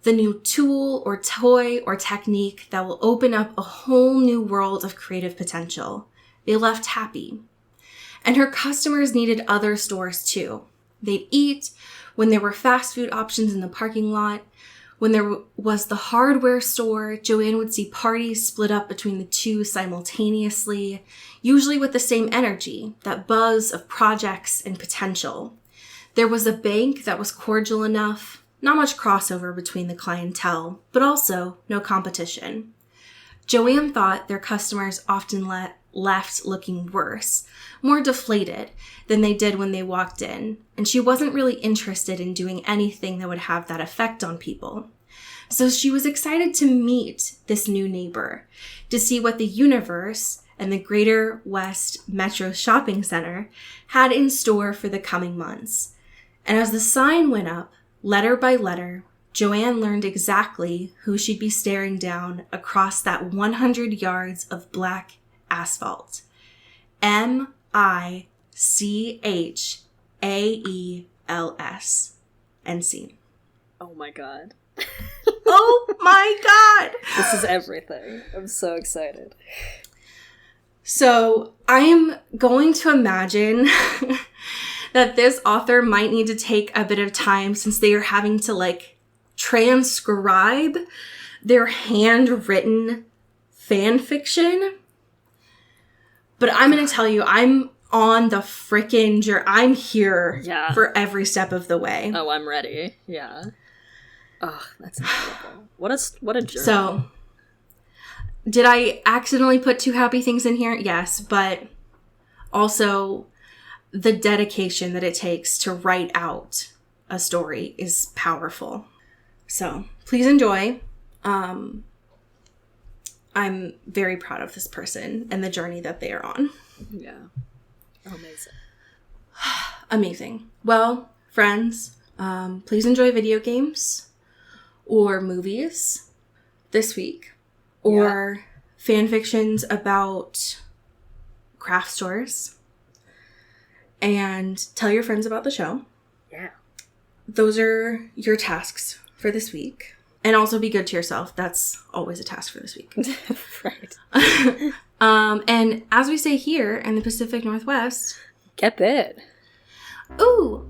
the new tool or toy or technique that will open up a whole new world of creative potential, they left happy. And her customers needed other stores too. They'd eat when there were fast food options in the parking lot. When there was the hardware store, Joanne would see parties split up between the two simultaneously, usually with the same energy, that buzz of projects and potential. There was a bank that was cordial enough, not much crossover between the clientele, but also no competition. Joanne thought their customers often left looking worse, more deflated than they did when they walked in, and she wasn't really interested in doing anything that would have that effect on people. So she was excited to meet this new neighbor, to see what the universe and the Greater West Metro Shopping Center had in store for the coming months. And as the sign went up, letter by letter, Joanne learned exactly who she'd be staring down across that 100 yards of black asphalt. Michaels. And scene. Oh my god. Oh my god! This is everything. I'm so excited. So I am going to imagine that this author might need to take a bit of time since they are having to transcribe their handwritten fan fiction. But I'm going to tell you, I'm on the frickin' journey. I'm here for every step of the way. Oh, I'm ready. Yeah. Oh, that's incredible. What a journey. So, did I accidentally put two happy things in here? Yes, but also the dedication that it takes to write out a story is powerful. So, please enjoy. I'm very proud of this person and the journey that they are on. Yeah. Amazing. Amazing. Well, friends, please enjoy video games or movies this week, or fan fictions about craft stores, and tell your friends about the show. Yeah. Those are your tasks for this week. And also be good to yourself. That's always a task for this week. Right. And as we say here in the Pacific Northwest, get bit. ooh.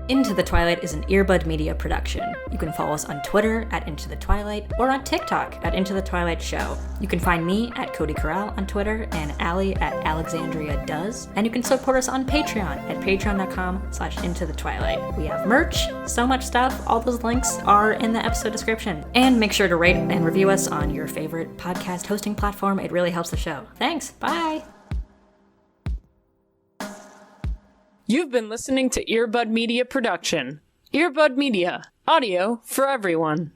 Into the Twilight is an Earbud Media production. You can follow us on Twitter at Into the Twilight or on TikTok at Into the Twilight Show. You can find me at Cody Corral on Twitter and Allie at Alexandria Does. And you can support us on Patreon at patreon.com/Into the Twilight. We have merch, so much stuff. All those links are in the episode description. And make sure to rate and review us on your favorite podcast hosting platform. It really helps the show. Thanks. Bye. You've been listening to Earbud Media Production. Earbud Media. Audio for everyone.